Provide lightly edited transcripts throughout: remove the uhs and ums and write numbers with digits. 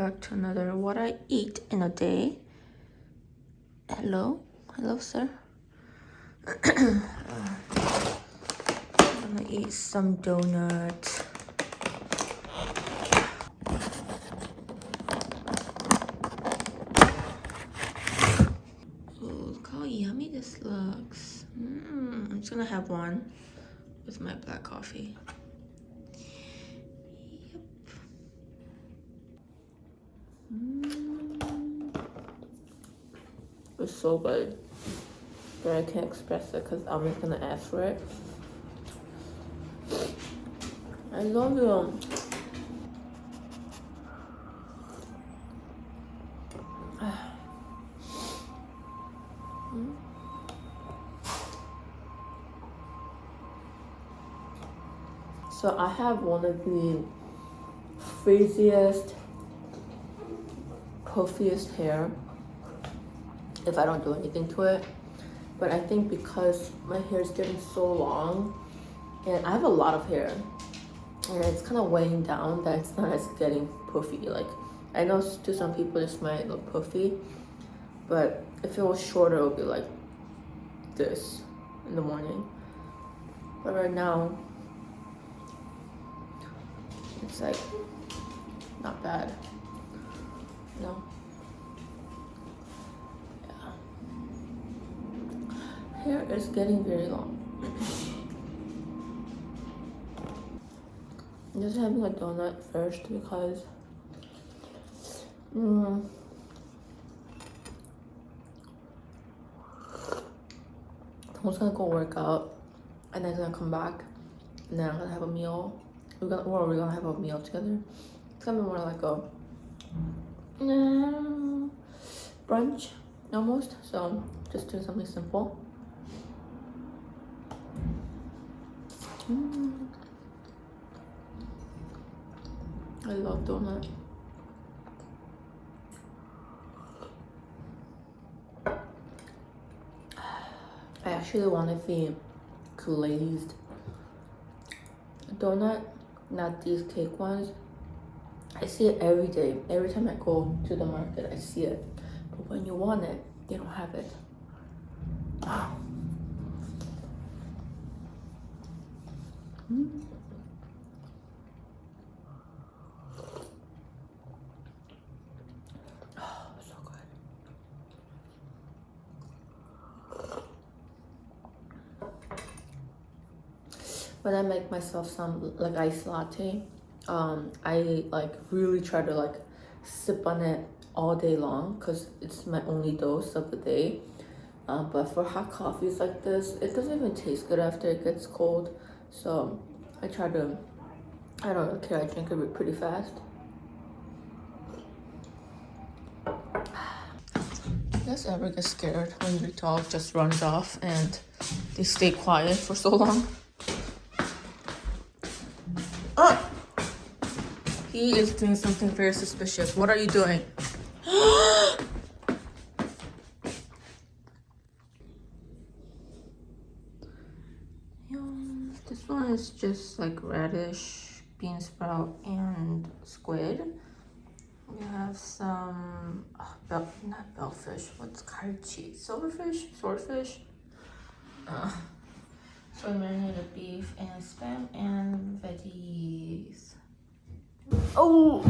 back to another what I eat in a day. Hello sir. I'm gonna eat some donuts. Oh, look how yummy this looks. I'm just gonna have one with my black coffee. It's so good, but I can't express it because I'm just gonna ask for it. I love you. So I have one of the frizziest, puffiest hair if I don't do anything to it. But I think because my hair is getting so long and I have a lot of hair and it's kind of weighing down that it's not as getting puffy. Like, I know to some people this might look puffy, but if it was shorter it would be like this in the morning. But right now it's like not bad, you know? Hair is getting very long. I'm just having a donut first because I'm just gonna go work out and then I'm gonna come back and then I'm gonna have a meal. We're gonna have a meal together. It's gonna be more like a brunch almost. So just doing something simple. I love donut. I actually wanted the glazed donut, not these cake ones. I see it every day. Every time I go to the market, I see it. But when you want it, they don't have it. So good. When I make myself some like iced latte, I like really try to like sip on it all day long because it's my only dose of the day. But for hot coffees like this, it doesn't even taste good after it gets cold. So I try to, I don't really care, I drink it pretty fast. You guys ever get scared when your dog just runs off and they stay quiet for so long? He is doing something very suspicious. What are you doing? This one is just like radish, bean sprout, and squid. We have some, not bellfish, what's karchi? Silverfish? Swordfish? So marinated beef and spam and veggies. Oh!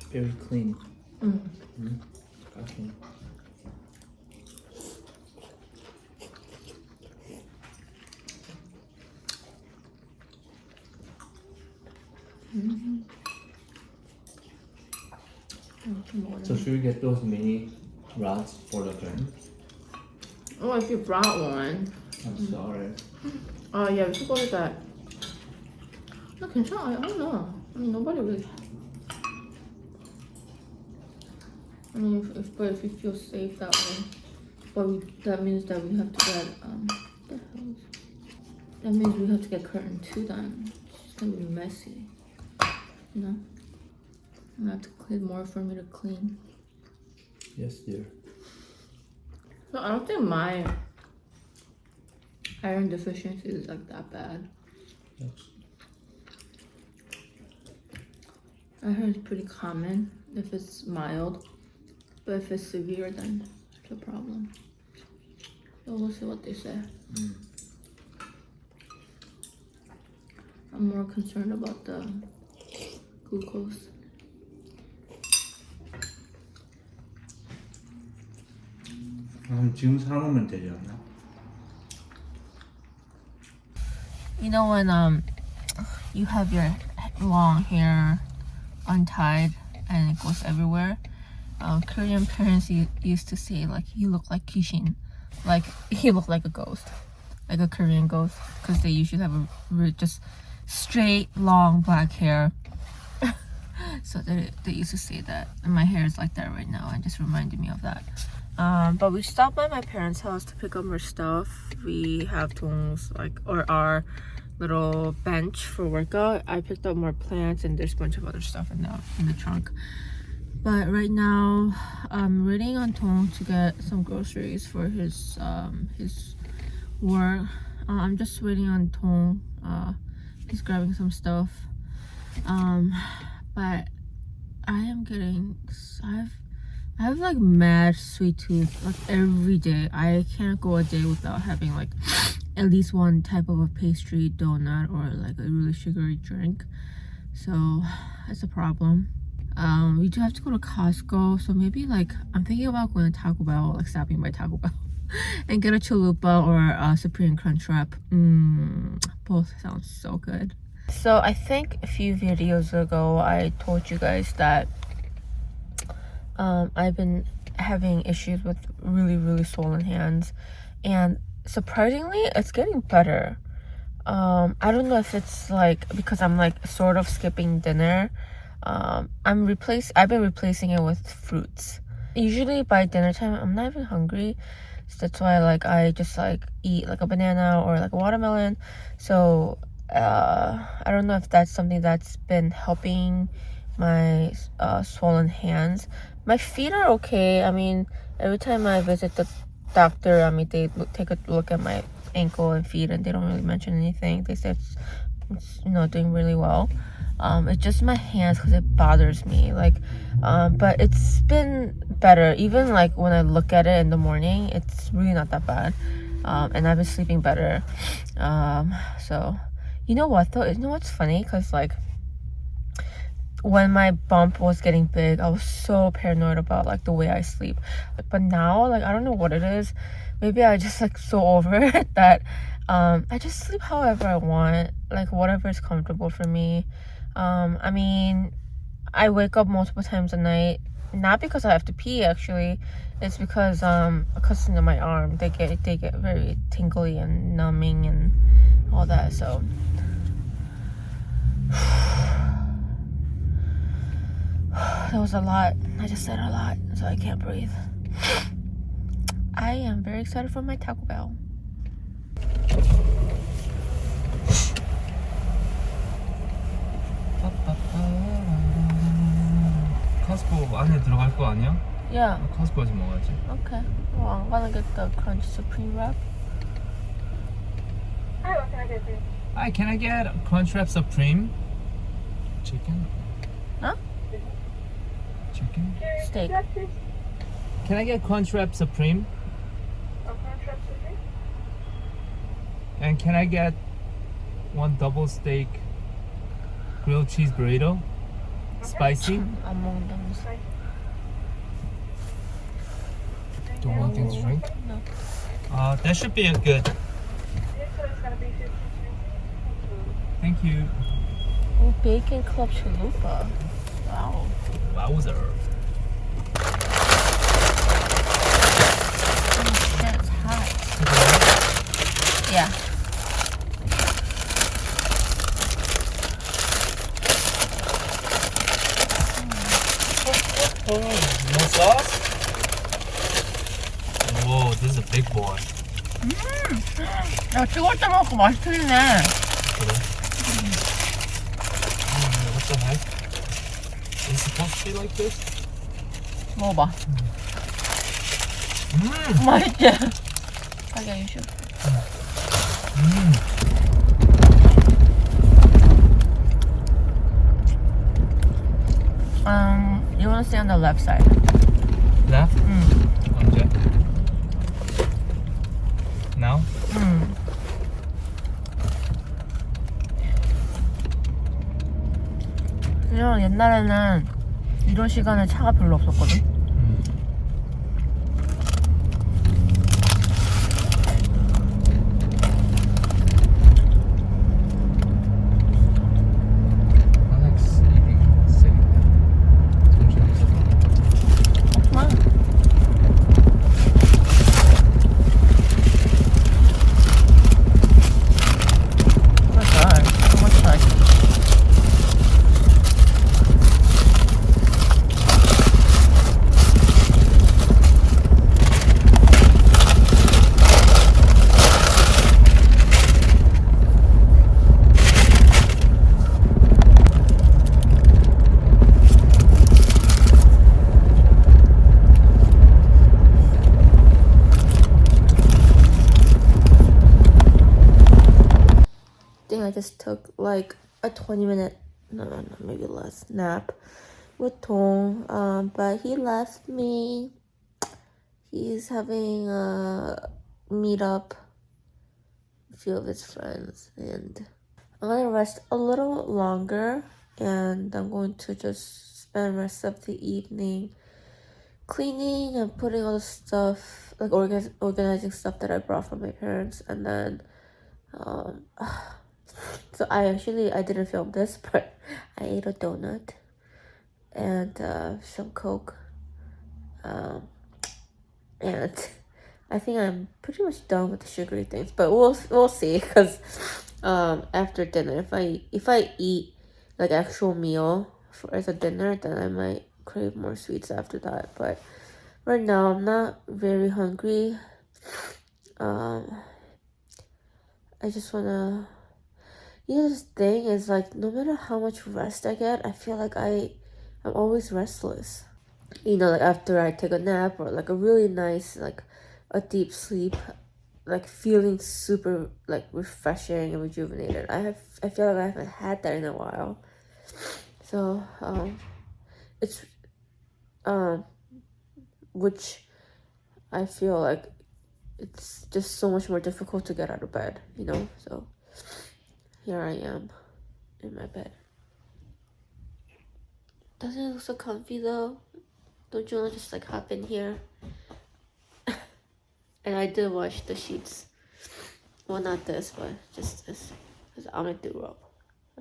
Very clean. Okay. So should we get those mini rods for the turn? Oh, if you brought one. I'm sorry. Yeah, we should go to that. No, 괜찮아. I don't know. I mean, nobody really. I mean, if we feel safe that way, but that means that we have to get what the hell that means we have to get curtain too. Then it's gonna be messy, you know. I have to clean more for me to clean. Yes, dear. So I don't think my iron deficiency is like that bad. Yes. I heard it's pretty common if it's mild, but if it's severe, then it's a problem. So we'll see what they say. I'm more concerned about the glucose. 지금 사놓으면 되지 않나? You know when you have your long hair untied and it goes everywhere, Korean parents used to say like you look like Kishin, like you look like a ghost, like a Korean ghost, because they usually have a just straight long black hair. So they used to say that, and my hair is like that right now, and just reminded me of that. But we stopped by my parents' house to pick up more stuff. We have tools or our little bench for workout. I picked up more plants, and there's a bunch of other stuff in the trunk. But right now, I'm waiting on Tong to get some groceries for his work. I'm just waiting on Tong. He's grabbing some stuff. But I have like mad sweet tooth like every day. I can't go a day without having like at least one type of a pastry, donut, or like a really sugary drink. So that's a problem. We do have to go to Costco, so maybe like I'm thinking about going to Taco Bell, like stopping by Taco Bell and get a chalupa or a Supreme Crunch Wrap. Both sound so good. So I think a few videos ago I told you guys that I've been having issues with really swollen hands, and surprisingly it's getting better. I don't know if it's like because I'm like sort of skipping dinner. I've been replacing it with fruits. Usually by dinner time I'm not even hungry, so that's why like I just like eat like a banana or like a watermelon. So I don't know if that's something that's been helping my swollen hands. My feet are okay. I mean, every time I visit the doctor, I mean, they take a look at my ankle and feet, and they don't really mention anything. They said it's doing really well. It's just my hands because it bothers me. Like, but it's been better. Even like when I look at it in the morning, it's really not that bad. And I've been sleeping better. So, you know what though? You know what's funny? Because like, when my bump was getting big, I was so paranoid about like the way I sleep. But now, like, I don't know what it is. Maybe I just like so over it that I just sleep however I want, like whatever is comfortable for me. I mean, I wake up multiple times a night, not because I have to pee actually. It's because my arm, they get very tingly and numbing and all that. So that was a lot. I just said a lot, so I can't breathe. I am very excited for my Taco Bell. Costco 안에 들어갈 거 아니야? Yeah. Costco에서 먹어야지. Okay. Well, I'm gonna get the Crunch Supreme Wrap. Hi, what can I get for you? Hi, can I get Crunchwrap Supreme? Chicken? Huh? Chicken? Steak. Yes, please. Can I get Crunchwrap Supreme? Crunchwrap Supreme? And can I get one double steak grilled cheese burrito? Spicy? Among them. Do you want things to drink? No. That should be good. Yes, so it's gonna be 50. Thank you. Oh, Bacon Club Chalupa. Wow. Wowzer. That's hot. Yeah. Oh, more sauce? Whoa, this is a big boy. 야, 찍을 때 먹고 맛있겠네. 그래? What the heck? Is it supposed to be like this? 먹어봐. 맛있지? 자기야, you should. You want to stay on the left side. Left? 언제? Now? 그냥 옛날에는 이런 시간에 차가 별로 없었거든. I like sitting down. 정신없어. 와. I just took like a 20-minute, no, maybe less nap with Tong, but he left me. He's having a meetup with a few of his friends, and I'm gonna rest a little longer, and I'm going to just spend the rest of the evening cleaning and putting all the stuff, like organizing stuff that I brought from my parents, and then so I didn't film this, but I ate a donut and some Coke, and I think I'm pretty much done with the sugary things. But we'll see, because after dinner, if I eat like actual meal as a dinner, then I might crave more sweets after that. But right now I'm not very hungry. I just wanna. This thing is like, no matter how much rest I get, I feel like I'm always restless. Like after I take a nap or like a really nice, like a deep sleep, like feeling super like refreshing and rejuvenated. I feel like I haven't had that in a while. So it's which I feel like it's just so much more difficult to get out of bed, so here I am in my bed. Doesn't it look so comfy though? Don't you want to just like hop in here? And I did wash the sheets. Well, not this, but just this, because I'm gonna do up.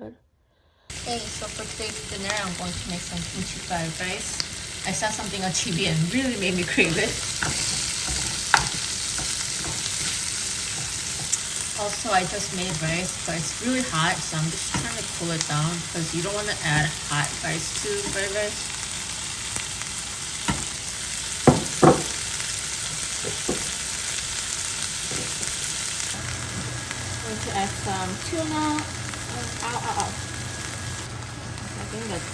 Okay, so for today's dinner, I'm going to make some kimchi fried rice. I saw something on TV and really made me crave it. Also, I just made rice, but it's really hot, so I'm just trying to cool it down because you don't want to add hot rice to fried rice. I'm going to add some tuna. I think that's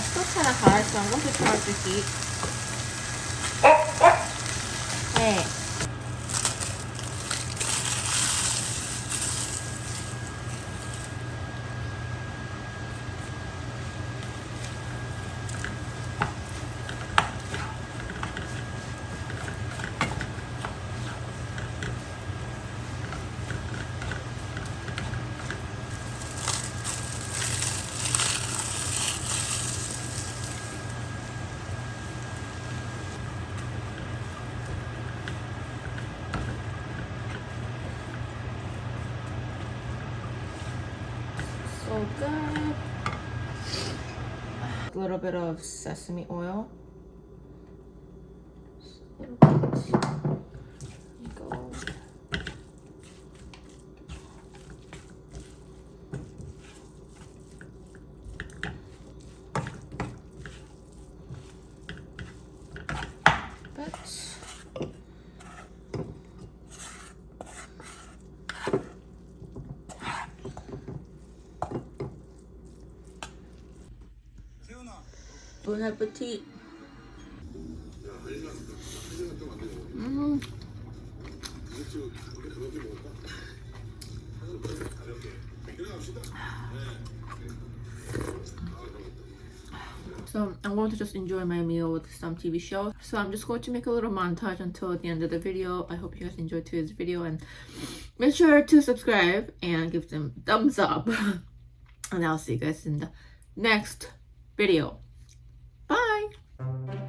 still kind of hot, so I'm going to turn off the heat. Hey. So good. A little bit of sesame oil. Bon appetit. So I'm going to just enjoy my meal with some TV show. So I'm just going to make a little montage until the end of the video. I hope you guys enjoyed today's video, and make sure to subscribe and give them thumbs up. And I'll see you guys in the next video. Bye!